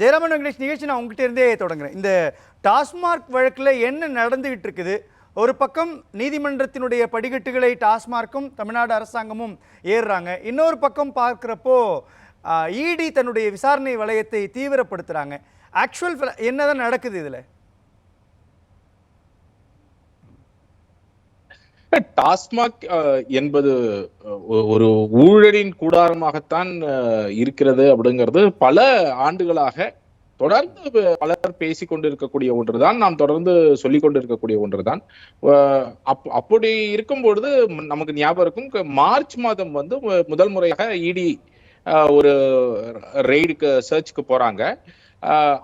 ஜெயராமன் வெங்கடேஷ் நிகழ்ச்சி நான் உங்ககிட்ட இருந்தே தொடங்குறேன். இந்த டாஸ்மார்க் வழக்கில் என்ன நடந்துகிட்டு இருக்குது? ஒரு பக்கம் நீதிமன்றத்தினுடைய படிக்கட்டுகளை டாஸ்மார்க்கும் தமிழ்நாடு அரசாங்கமும் ஏறுறாங்க. இன்னொரு பக்கம் பார்க்குறப்போ இடி தன்னுடைய விசாரணை வளையத்தை தீவிரப்படுத்துகிறாங்க. ஆக்சுவல் என்னதான் நடக்குது இதில்? டாஸ்மாக் என்பது ஒரு ஊழலின் கூடாரமாகத்தான் இருக்கிறது அப்படிங்கிறது பல ஆண்டுகளாக தொடர்ந்து பலர் பேசிக் கொண்டிருக்கக்கூடிய ஒன்றுதான், நாம் தொடர்ந்து சொல்லிக் கொண்டிருக்கக்கூடிய ஒன்றுதான். அப்படி இருக்கும் பொழுது நமக்கு ஞாபகம் இருக்கும், மார்ச் மாதம் முதல் முறையாக இடி ஒரு ரெய்டுக்கு சர்ச்சுக்கு போறாங்க.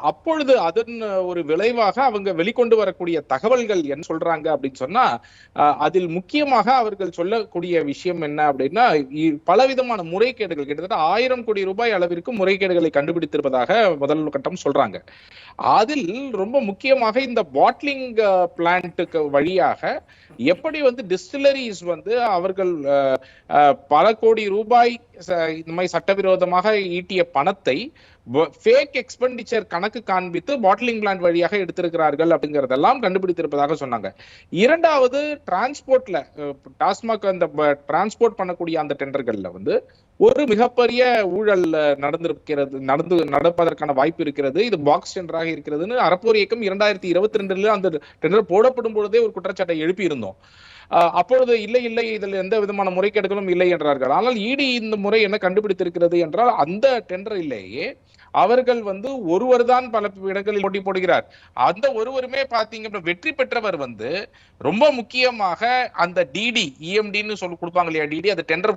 அப்பொழுது அதன் ஒரு விளைவாக அவங்க வெளிக்கொண்டு வரக்கூடிய தகவல்கள் என்ன சொல்றாங்க அப்படின்னு சொன்னா, அதில் முக்கியமாக அவர்கள் சொல்லக்கூடிய விஷயம் என்ன அப்படின்னா, பலவிதமான முறைகேடுகள், கிட்டத்தட்ட 1000 கோடி ரூபாய் அளவிற்கு முறைகேடுகளை கண்டுபிடித்திருப்பதாக முதல் கட்டம் சொல்றாங்க. அதில் ரொம்ப முக்கியமாக இந்த பாட்லிங் பிளான்ட்டுக்கு வழியாக எப்படி டிஸ்டிலரிஸ் அவர்கள் பல கோடி ரூபாய் இந்த மாதிரி சட்டவிரோதமாக ஈட்டிய பணத்தை ஃபேக் எக்ஸ்பெண்டிச்சர் கணக்கு காண்பித்து பாட்லிங் பிளான்ட் வழியாக எடுத்திருக்கிறார்கள் அப்படிங்கறதெல்லாம் கண்டுபிடித்திருப்பதாக சொன்னாங்க. இரண்டாவது, டிரான்ஸ்போர்ட்ல டாஸ்மாக் அந்த டிரான்ஸ்போர்ட் பண்ணக்கூடிய அந்த டெண்டர்கள்ல ஒரு மிகப்பெரிய ஊழல் நடப்பதற்கான வாய்ப்பு இருக்கிறது. இது பாக்ஸ் டெண்டராக இருக்கிறதுன்னு அறப்போர் இயக்கம் 2022 அந்த டெண்டர் போடப்படும் பொழுதே ஒரு குற்றச்சாட்டை எழுப்பி இருந்தோம். அப்பொழுது இல்லை இதில் எந்த விதமான முறைகேடுகளும் இல்லை என்றார்கள். ஆனால் இடி இந்த முறை என்ன கண்டுபிடித்திருக்கிறது என்றால், அந்த டெண்டரிலேயே அவர்கள் ஒருவர் தான் பல இடங்களில் போட்டி போடுகிறார். அந்த ஒருவருமே பாத்தீங்க வெற்றி பெற்றவர் ரொம்ப முக்கியமாக அந்த டிடி இஎம்டின்னு சொல்லி கொடுப்பாங்க இல்லையா, டிடி அந்த டெண்டர்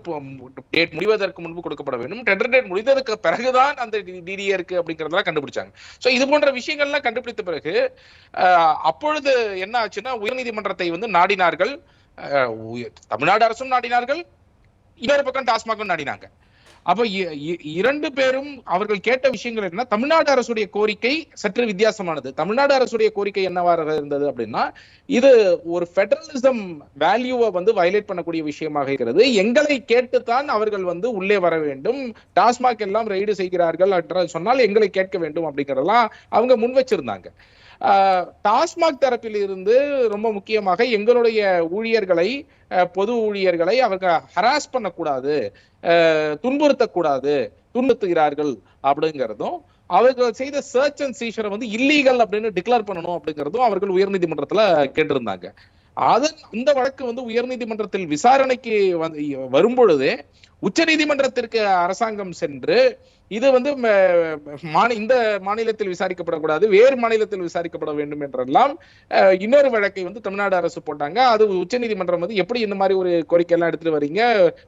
டேட் முடிவதற்கு முன்பு கொடுக்கப்பட வேண்டும். டெண்டர் டேட் முடிந்ததுக்கு பிறகுதான் அந்த டிடி இருக்கு அப்படிங்கறதெல்லாம் கண்டுபிடிச்சாங்க. சோ இது போன்ற விஷயங்கள்லாம் கண்டுபிடித்த பிறகு அப்பொழுது என்ன ஆச்சுன்னா, உயர்நீதிமன்றத்தை நாடினார்கள். தமிழ்நாடு அரசும் நாடினார்கள், இன்னொரு பக்கம் டாஸ்மாகும் நாடினாங்க. அப்ப இரண்டு பேரும் அவர்கள் கேட்ட விஷயங்கள் என்ன, தமிழ்நாடு அரசுடைய கோரிக்கை சற்று வித்தியாசமானது. தமிழ்நாடு அரசுடைய கோரிக்கை என்னவாக இருந்தது அப்படின்னா, இது ஒரு பெடரலிசம் வேல்யூவை வயலேட் பண்ணக்கூடிய விஷயமாக இருக்கிறது. எங்களை கேட்டுத்தான் அவர்கள் உள்ளே வர வேண்டும், டாஸ்மாக் எல்லாம் ரெய்டு செய்கிறார்கள் என்று சொன்னால் எங்களை கேட்க வேண்டும் அப்படிங்கறதெல்லாம் அவங்க முன் வச்சிருந்தாங்க. டாஸ்மாக் தரப்பில் இருந்து ரொம்ப முக்கியமாக எங்களுடைய ஊழியர்களை, பொது ஊழியர்களை அவங்க ஹராஸ் பண்ணக்கூடாது, துன்புறுத்தக்கூடாது, துன்புறுத்துகிறார்கள் அப்படிங்கிறதும், அவர்கள் செய்த சர்ச் அண்ட் சீஷரை இல்லீகல் அப்படின்னு டிக்ளேர் பண்ணணும் அப்படிங்கிறதும் அவர்கள் உயர்நீதிமன்றத்துல கேட்டிருந்தாங்க. இந்த வழக்கு உயர்நீதிமன்றத்தில் விசாரணைக்கு வரும்பொழுதே உச்ச நீதிமன்றத்திற்கு அரசாங்கம் சென்று இது இந்த மாநிலத்தில் விசாரிக்கப்படக்கூடாது, வேறு மாநிலத்தில் விசாரிக்கப்பட வேண்டும் என்றெல்லாம் இன்னொரு வழக்கை தமிழ்நாடு அரசு போட்டாங்க. அது உச்ச நீதிமன்றம் எப்படி இந்த மாதிரி ஒரு கோரிக்கை எல்லாம் எடுத்துட்டு வரீங்க,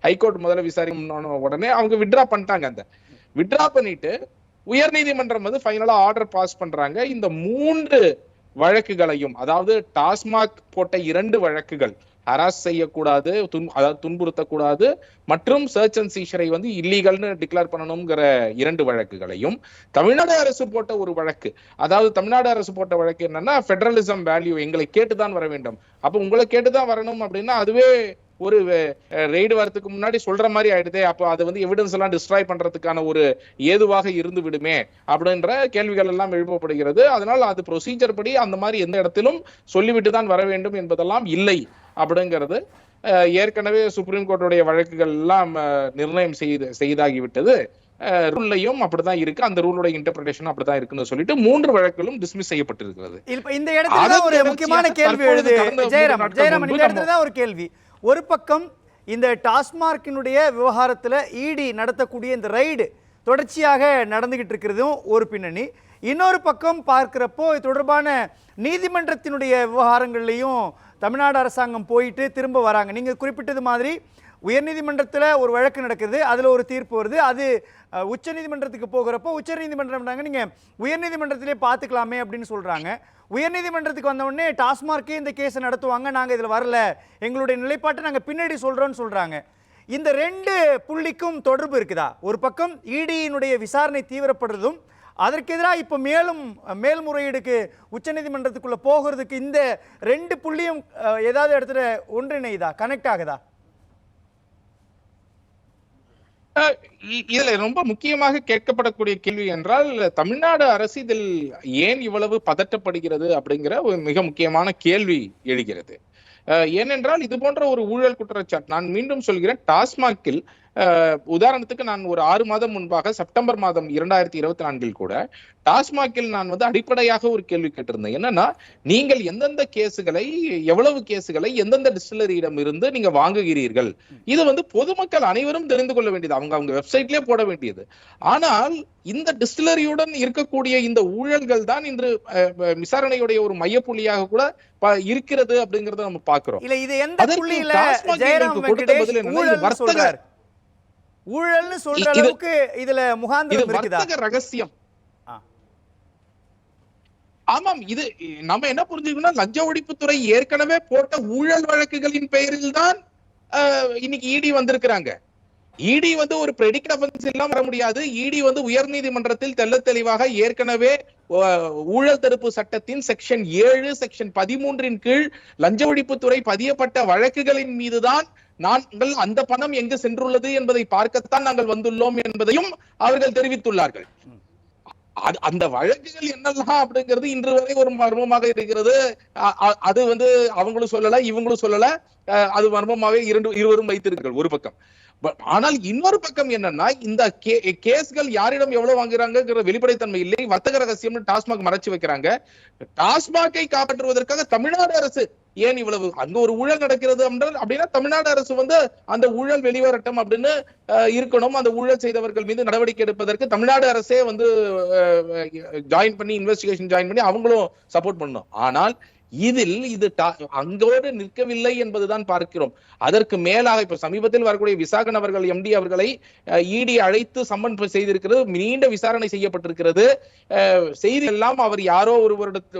ஹைகோர்ட் முதல்ல விசாரிக்கணும், உடனே அவங்க வித்ட்ரா பண்ணிட்டாங்க. அந்த வித்ட்ரா பண்ணிட்டு உயர் நீதிமன்றம் ஃபைனலா ஆர்டர் பாஸ் பண்றாங்க. இந்த 3 வழக்குகளையும், அதாவது டாஸ்மாக் போட்ட 2 வழக்குகள், ஹராஸ் செய்யக்கூடாது, அதாவது துன்புறுத்தக்கூடாது மற்றும் சர்ச் அண்ட் சீஷரை இல்லீகல்னு டிக்ளேர் பண்ணணுங்கிற 2 வழக்குகளையும், தமிழ்நாடு அரசு போட்ட ஒரு வழக்கு, அதாவது தமிழ்நாடு அரசு போட்ட வழக்கு என்னன்னா, பெடரலிசம் வேல்யூ எங்களை கேட்டுதான் வர வேண்டும். அப்ப உங்களை கேட்டுதான் வரணும் அப்படின்னா அதுவே ஒரு ரெய்டு வரதுக்கு முன்னாடி சொல்ற மாதிரி ஆயிடுதே, அப்போ அது எவிடன்ஸ் எல்லாம் டிஸ்ட்ராய் பண்றதுக்கான ஒரு ஏதுவாக இருந்து விடுமே அப்படின்ற கேள்விகள் எல்லாம் எழுப்பப்படுகிறது. அதனால் அது ப்ரொசீஜர் படி அந்த மாதிரி எந்த இடத்திலும் சொல்லிவிட்டு தான் வர வேண்டும் என்பதெல்லாம் இல்லை அப்படிங்கிறது ஏற்கனவே சுப்ரீம் கோர்ட்டுடைய வழக்குகள் எல்லாம் நிர்ணயம் செய்தாகிவிட்டது. ரூல்லையும் அப்படிதான் இருக்கு, அந்த ரூலோட இன்டர்பிரேஷன் அப்படிதான் இருக்குன்னு சொல்லிட்டு 3 வழக்குகளும் டிஸ்மிஸ் செய்யப்பட்டிருக்கிறது. இந்த இடத்துல ஒரு முக்கியமான கேள்வி எழுது ஜெயராமன், இந்த இடத்துல தான் ஒரு கேள்வி. ஒரு பக்கம் இந்த டாஸ்மார்க்கினுடைய விவகாரத்தில் இடி நடத்தக்கூடிய இந்த ரைடு தொடர்ச்சியாக நடந்துகிட்டு இருக்கிறதும் ஒரு பின்னணி. இன்னொரு பக்கம் பார்க்கிறப்போ இது தொடர்பான நீதிமன்றத்தினுடைய விவகாரங்கள்லையும் தமிழ்நாடு அரசாங்கம் போயிட்டு திரும்ப வராங்க. நீங்கள் குறிப்பிட்டது மாதிரி உயர்நீதிமன்றத்தில் ஒரு வழக்கு நடக்குது, அதில் ஒரு தீர்ப்பு வருது, அது உச்ச நீதிமன்றத்துக்கு போகிறப்போ உச்ச நீதிமன்றம் நீங்கள் உயர்நீதிமன்றத்திலே பார்த்துக்கலாமே அப்படின்னு சொல்கிறாங்க. உயர்நீதிமன்றத்துக்கு வந்தவுடனே டாஸ்மார்க்கே இந்த கேஸை நடத்துவாங்க, நாங்கள் இதில் வரல, எங்களுடைய நிலைப்பாட்டை நாங்கள் பின்னாடி சொல்கிறோன்னு சொல்கிறாங்க. இந்த 2 புள்ளிக்கும் தொடர்பு இருக்குதா? ஒரு பக்கம் இடியினுடைய விசாரணை தீவிரப்படுறதும், அதற்கு எதிராக இப்போ மேல்முறையீடுக்கு உச்சநீதிமன்றத்துக்குள்ளே போகிறதுக்கு இந்த 2 புள்ளியும் ஏதாவது இடத்துல ஒன்றிணைதா, கனெக்ட் ஆகுதா? இதுல ரொம்ப முக்கியமாக கேட்கப்படக்கூடிய கேள்வி என்றால், தமிழ்நாடு அரசு இதில் ஏன் இவ்வளவு பதட்டப்படுகிறது அப்படிங்கிற ஒரு மிக முக்கியமான கேள்வி எழுகிறது. ஏனென்றால் இது போன்ற ஒரு ஊழல் குற்றச்சாட்டு, நான் மீண்டும் சொல்கிறேன், டாஸ்மாகில் உதாரணத்துக்கு நான் ஒரு 6 மாதம் முன்பாக செப்டம்பர் மாதம் 2024 கூட டாஸ்மாகில் நான் அடிப்படையாக ஒரு கேள்வி கேட்டிருந்தேன். என்னன்னா, நீங்கள் எந்தெந்த கேசுகளை, எவ்வளவு கேசுகளை எந்தெந்த டிஸ்டிலரியிடம் இருந்து நீங்க வாங்குகிறீர்கள், இது பொதுமக்கள் அனைவரும் தெரிந்து கொள்ள வேண்டியது, அவங்க வெப்சைட்லயே போட வேண்டியது. ஆனால் இந்த டிஸ்டிலரியுடன் இருக்கக்கூடிய இந்த ஊழல்கள் தான் இன்று விசாரணையுடைய ஒரு மையப்புள்ளியாக கூட இருக்கிறது அப்படிங்கறத நம்ம பாக்குறோம். இல்ல, இது எந்த புள்ளியில ஜெயராம் வெங்கடேஷ் சொல்றார்? ஊழல்னு சொல்ற அளவுக்கு இதுல முகாந்திரம் இருக்குதா? ரகசியம். ஆமாம், இது நம்ம என்ன புரிஞ்சுக்கணும், லஞ்ச ஒழிப்புத்துறை ஏற்கனவே போட்ட ஊழல் வழக்குகளின் பெயரில் தான் இன்னைக்கு இடி வந்திருக்கிறாங்க. இடி ஒரு பிரெடிக்ட் அஃபென்ஸ் இல்லாம வர முடியாது. இடி உயர் நீதிமன்றத்தில் தெள்ள தெளிவாக ஏற்கனவே ஊழல் தடுப்பு சட்டத்தின் செக்ஷன் 7 செக்ஷன் 13 கீழ் லஞ்ச ஒழிப்புத்துறை பதியப்பட்ட வழக்குகளின் மீதுதான் நாங்கள் அந்த பணம் எங்கு சென்றுள்ளது என்பதை பார்க்கத்தான் நாங்கள் வந்துள்ளோம் என்பதையும் அவர்கள் தெரிவித்துள்ளார்கள். அந்த வழக்குகள் என்னெல்லாம் அப்படிங்கிறது இன்று வரை ஒரு மர்மமாக இருக்கிறது. அது அவங்களும் சொல்லல, இவங்களும் சொல்லல, அது மர்மமாவே இருவரும் வைத்திருக்கிறார்கள் ஒரு பக்கம். ஆனால் இன்னொரு பக்கம் என்னன்னா, இந்த கேஸ்கள் யாரிடம் எவ்வளவு வாங்குறாங்க வெளிப்படைத்தன்மை இல்லை, வர்த்தக ரகசியம் டாஸ்மாக் மறைச்சு வைக்கிறாங்க. டாஸ்மாகை காப்பாற்றுவதற்காக தமிழ்நாடு அரசு ஏன் இவ்வளவு, அங்க ஒரு ஊழல் நடக்கிறது அப்படின்னா தமிழ்நாடு அரசு அந்த ஊழல் வெளிவரட்டும் அப்படின்னு இருக்கணும். அந்த ஊழல் செய்தவர்கள் மீது நடவடிக்கை எடுப்பதற்கு தமிழ்நாடு அரசே ஜாயின் பண்ணி, இன்வெஸ்டிகேஷன் ஜாயின் பண்ணி அவங்களும் சப்போர்ட் பண்ணணும். ஆனால் இது அங்கோடு நிற்கவில்லை என்பதுதான் பார்க்கிறோம். அதற்கு மேலாக இப்ப சமீபத்தில் வரக்கூடிய விசாகன் அவர்கள், எம்டி அவர்களை இடி அழைத்து சம்மன் செய்திருக்கிறது, நீண்ட விசாரணை செய்யப்பட்டிருக்கிறது. செய்தி எல்லாம் அவர் யாரோ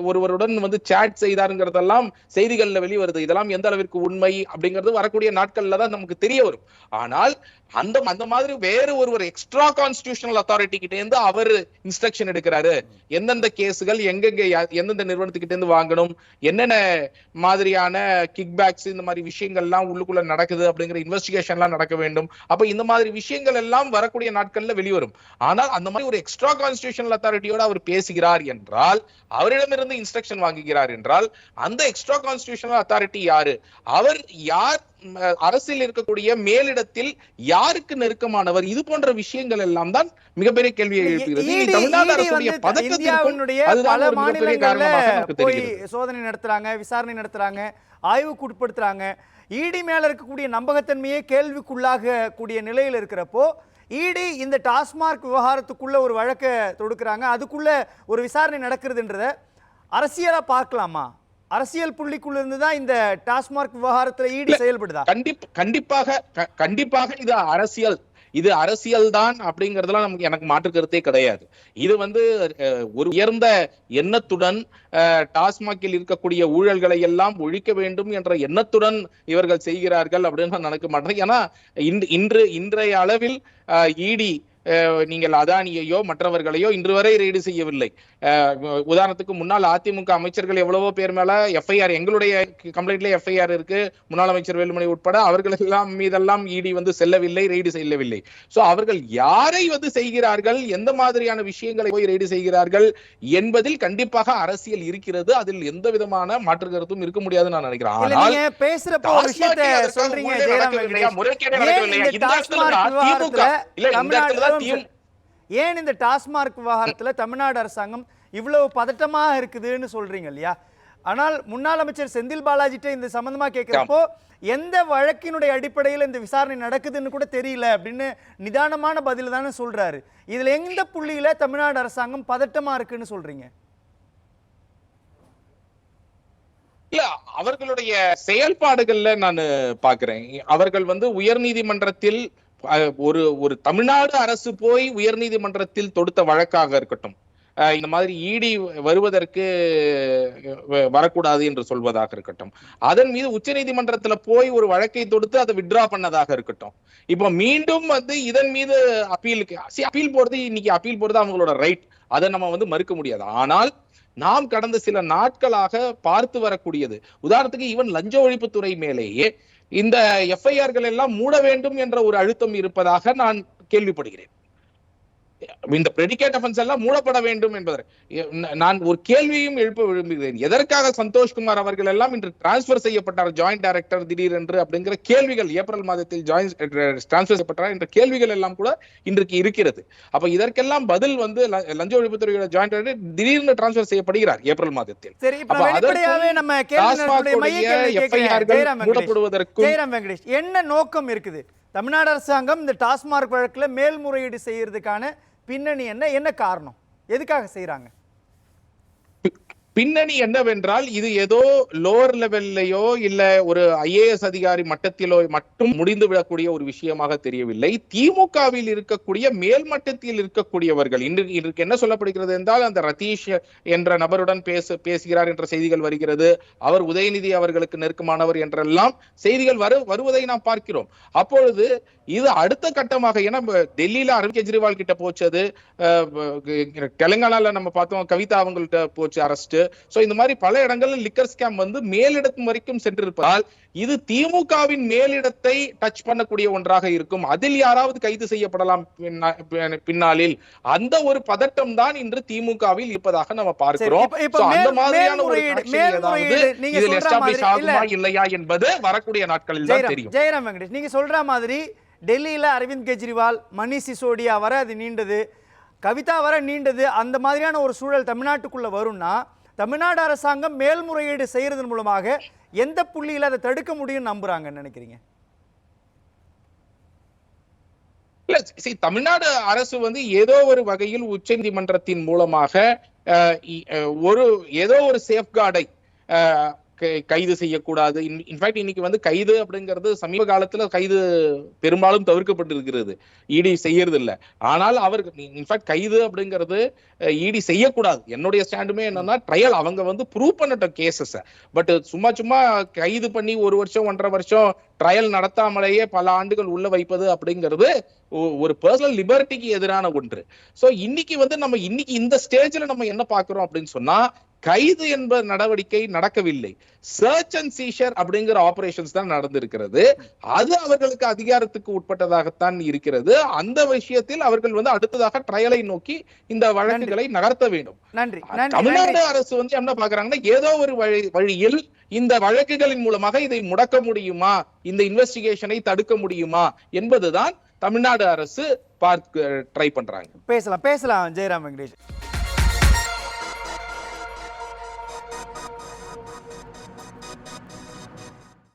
ஒருவருடன் சேட் செய்தாருங்கிறதெல்லாம் செய்திகள்ல வெளிவருது. இதெல்லாம் எந்த அளவிற்கு உண்மை அப்படிங்கிறது வரக்கூடிய நாட்கள்ல தான் நமக்கு தெரிய வரும். ஆனால் அந்த மாதிரி வேறு ஒருவர் எக்ஸ்ட்ரா கான்ஸ்டிடியூஷனல் அத்தாரிட்டி கிட்ட இருந்து அவர் இன்ஸ்ட்ரக்ஷன் எடுக்கிறாரு, எந்தெந்த கேசுகள் எங்கெங்க எந்தெந்த நிறுவனத்துக்கிட்ட இருந்து வாங்கணும், என்னென்ன மாதிரியான கிக் பேக்ஸ், இந்த மாதிரி விஷயங்கள் எல்லாம் உள்ளுக்குள்ள நடக்குது அப்படிங்கிற இன்வெஸ்டிகேஷன் எல்லாம் நடக்க வேண்டும். அப்ப இந்த மாதிரி விஷயங்கள் எல்லாம் வரக்கூடிய நாட்கள்ல வெளிவரும். ஆனால் அந்த மாதிரி ஒரு எக்ஸ்ட்ரா கான்ஸ்டிடியூஷனல் அத்தாரிட்டியோட அவர் பேசுகிறார் என்றால், அவரிடமிருந்து இன்ஸ்ட்ரக்ஷன் வாங்குகிறார் என்றால், அந்த எக்ஸ்ட்ரா கான்ஸ்டிடியூஷனல் அத்தாரிட்டி யாரு, அவர் யார், அரசில் இருக்கக்கூடிய மேலிடத்தில் யாருக்கு நெருக்கமானவர், இது போன்ற விஷயங்கள் எல்லாம் தான் மிகப்பெரிய கேள்வியை எழுப்புகிறது. தமிழ்நாடு அரசுடைய பல மாநிலங்கள்ல போய் சோதனை நடத்துறாங்க, விசாரணை நடத்துறாங்க, ஆய்வுக்கு உட்படுத்துறாங்க. இடி மேல இருக்கக்கூடிய நம்பகத்தன்மையே கேள்விக்குள்ளாக கூடிய நிலையில் இருக்கிறப்போ இடி இந்த டாஸ்மாக் விவகாரத்துக்குள்ள ஒரு வழக்கை தொடுக்கிறாங்க, அதுக்குள்ள ஒரு விசாரணை நடக்கிறதுன்றத அரசியலா பார்க்கலாமா? அரசியல் புள்ளிக்குள்ள இருந்து தான் இந்த டாஸ்மாக் விவகாரத்துல ஈடி செயல்படுதா? கண்டிப்பாக இது அரசியல் தான் அப்படிங்கறதுலாம் எனக்கு மாற்று கருத்தே கிடையாது. இது ஒரு உயர்ந்த எண்ணத்துடன் டாஸ்மாகில் இருக்கக்கூடிய ஊழல்களை எல்லாம் ஒழிக்க வேண்டும் என்ற எண்ணத்துடன் இவர்கள் செய்கிறார்கள் அப்படின்னு நான் நினைக்க மாட்டேன். ஏன்னா இன்றைய அளவில் இடி நீங்கள் அதானியையோ மற்றவர்களையோ இன்று வரை ரெய்டு செய்யவில்லை. உதாரணத்துக்கு முன்னாள் அதிமுக அமைச்சர்கள் எவ்வளவோ பேர் மேல எஃப்ஐஆர், எங்களுடைய கம்ப்ளைண்ட்ல எஃப்ஐஆர் இருக்கு, முன்னாள் அமைச்சர் வேலுமணி உட்பட அவர்கள் எல்லாம் மீதெல்லாம் இடி செல்லவில்லை, ரெய்டு செல்லவில்லை. சோ அவர்கள் யாரை செய்கிறார்கள், எந்த மாதிரியான விஷயங்களை போய் ரெய்டு செய்கிறார்கள் என்பதில் கண்டிப்பாக அரசியல் இருக்கிறது. அதில் எந்த விதமான மாற்று கருத்தும் இருக்க முடியாதுன்னு நான் நினைக்கிறேன். ஆனால் பேசுறப்போ ஒரு விஷயத்தை சொல்றீங்க ஜெயராம் வெங்கடேஷ், ஏன் இந்த டாஸ்மாக் விவகாரத்துல தமிழ்நாடு அரசாங்கம் இவ்வளவு பதட்டமா இருக்குதுன்னு சொல்றீங்க இல்லையா? ஆனால் முன்னாள் அமைச்சர் செந்தில் பாலாஜிட்ட இந்த சம்பந்தமா கேட்கிறப்போ எந்த வழக்கினுடைய அடிப்படையில் இந்த விசாரணை நடக்குதுன்னு கூட தெரியல அப்படின்னு நிதானமான பதில் தானே சொல்றாரு. இதுல எந்த புள்ளியில தமிழ்நாடு அரசாங்கம் பதட்டமா இருக்குன்னு சொல்றீங்க? இல்ல, அவர்களுடைய செயல்பாடுகள்ல நான் பாக்குறேன். அவர்கள் உயர் நீதிமன்றத்தில் ஒரு தமிழ்நாடு அரசு போய் உயர் நீதிமன்றத்தில் தொடுத்த வழக்காக இருக்கட்டும், இந்த மாதிரி இடி வருவதற்கு வரக்கூடாது என்று சொல்வதாக இருக்கட்டும், அதன் மீது உச்ச நீதிமன்றத்துல போய் ஒரு வழக்கை தொடுத்து அதை வித்ட்ரா பண்ணதாக இருக்கட்டும், இப்ப மீண்டும் இதன் மீது அப்பீல் போறது, இன்னைக்கு அப்பீல் போறது அவங்களோட ரைட், அதை நம்ம மறுக்க முடியாது. ஆனால் நாம் கடந்த சில நாட்களாக பார்த்து வரக்கூடியது, உதாரணத்துக்கு ஈவன் லஞ்ச ஒழிப்புத்துறை மேலேயே இந்த எஃப்ஐஆர்கள் எல்லாம் மூட வேண்டும் என்ற ஒரு அழுத்தம் இருப்பதாக நான் கேள்விப்படுகிறேன். இந்த பிரெடிகேட் அஃபென்ஸ் எல்லாம் மூடப்பட வேண்டும் என்பதை நான் ஒரு கேள்வியும் எழுப்ப விரும்புகிறேன். எதற்காக சந்தோஷ்குமார் அவர்கள் எல்லாம் இன்று டிரான்ஸ்பர் செய்யப்பட்டார் ஜாயிண்ட் டைரக்டர் திடீரென்று அப்படிங்கிற கேள்விகள், ஏப்ரல் மாதத்தில் டிரான்ஸ்பர் செய்யப்பட்டார் என்ற கேள்விகள் எல்லாம் கூட இன்றைக்கு இருக்கிறது. அப்ப இதற்கெல்லாம் பதில் வந்து லஞ்ச ஒழிப்புத்துறையோட ஜாயிண்ட் டைரக்டர் திடீர்னு டிரான்ஸ்பர் செய்யப்படுகிறார் ஏப்ரல் மாதத்தில். என்ன நோக்கம் இருக்குது? தமிழ்நாடு அரசாங்கம் இந்த டாஸ்மார்க் வழக்குல மேல்முறையீடு செய்யறதுக்கான பின்னணி என்ன காரணம்? எதுக்காக செய்யறாங்க? பின்னணி என்னவென்றால், இது ஏதோ லோவர் லெவல்லையோ இல்ல ஒரு IAS அதிகாரி மட்டத்திலோ மட்டும் முடிந்து விடக்கூடிய ஒரு விஷயமாக தெரியவில்லை. திமுகவில் இருக்கக்கூடிய மேல்மட்டத்தில் இருக்கக்கூடியவர்கள் இன்றைக்கு என்ன சொல்லப்படுகிறது என்றால், அந்த ரதீஷ் என்ற நபருடன் பேசுகிறார் என்ற செய்திகள் வருகிறது. அவர் உதயநிதி அவர்களுக்கு நெருக்கமானவர் என்றெல்லாம் செய்திகள் வருவதை நாம் பார்க்கிறோம். அப்பொழுது இது அடுத்த கட்டமாக, ஏன்னா டெல்லியில அரவிந்த் கெஜ்ரிவால் கிட்ட போச்சது, தெலுங்கானால நம்ம பார்த்தோம் கவிதா அவங்கள்ட்ட போச்சு அரஸ்ட். சோ இந்த மாதிரி பல இடங்கள்ல லிக்கர் ஸ்கேம் வந்து மேலிடத்து வரைக்கும் சென்றிருப்பதால் இது திமுகவின் மேலிடத்தை டச் பண்ணக்கூடிய ஒன்றாக இருக்கும். அதில் யாராவது கைது செய்யப்படலாம் பின்னாளில், அந்த ஒரு பதட்டம் தான் இன்று திமுகவில் இருப்பதாக நம்ம பார்க்கிறோம். அந்த மாதிரியான ஒரு இதில் எஸ்டாப்ளிஷ் ஆகுமா இல்லையா என்பது வரக்கூடிய நாட்களில் தான் தெரியும். ஜெயராம் வெங்கடேஷ், நீங்க சொல்ற மாதிரி டெல்லியில அரவிந்த் கெஜ்ரிவால், மணிஷ் சிசோடியா வர அது நீண்டது, கவிதா வர நீண்டது, அந்த மாதிரியான ஒரு சூழல் தமிழ்நாட்டுக்குள்ள வரும்னா தமிழ்நாடு அரசாங்கம் மேல்முறையீடு செய்யறதன் மூலமாக எந்த புள்ளியில அதை தடுக்க முடியும் நம்புறாங்கன்னு நினைக்கிறீங்க? தமிழ்நாடு அரசு வந்து ஏதோ ஒரு வகையில் உச்சநீதிமன்றத்தின் மூலமாக ஏதோ ஒரு சேஃப்கார்டை கைது செய்யக்கூடாது. இன்ஃபேக்ட் இன்னைக்கு வந்து கைது அப்படிங்கிறது சமீப காலத்துல கைது பெரும்பாலும் தவிர்க்கப்பட்டிருக்கிறது, இடி செய்யறது இல்லை. ஆனால் அவருக்கு இன்ஃபேக்ட் கைது அப்படிங்கிறது இடி செய்யக்கூடாது. என்னுடைய ஸ்டாண்டுமே என்னன்னா, ட்ரையல் அவங்க வந்து ப்ரூவ் பண்ணட்டும் கேசஸ். பட் சும்மா கைது பண்ணி 1 வருஷம் 1.5 வருஷம் ட்ரையல் நடத்தாமலேயே பல ஆண்டுகள் உள்ள வைப்பது அப்படிங்கிறது ஒரு பர்சனல் லிபர்ட்டிக்கு எதிரான ஒன்று. சோ இன்னைக்கு வந்து நம்ம இந்த ஸ்டேஜ்ல நம்ம என்ன பாக்குறோம் அப்படின்னு சொன்னா, கைது என்ப நடவடிக்கை நடக்கவில்லை, சர்ச் அண்ட் சீஷர் அப்படிங்கிற ஆபரேஷன்ஸ் தான் நடந்திருக்கிறது. அது அவர்களுக்கு அதிகாரத்துக்கு உட்பட்டதாகத்தான் இருக்கிறது. அந்த விஷயத்தில் அவர்கள் வந்து அடுத்ததாக ட்ரையலை நோக்கி இந்த வழக்குகளை நகர்த்த வேண்டும். தமிழ்நாடு அரசு வந்து என்ன பாக்குறாங்கன்னா, ஏதோ ஒரு வழியில் இந்த வழக்குகளின் மூலமாக இதை முடக்க முடியுமா, இந்த இன்வெஸ்டிகேஷனை தடுக்க முடியுமா என்பதுதான் தமிழ்நாடு அரசு ட்ரை பண்றாங்க. பேசலாம் ஜெயராம் வெங்கடேஷ்.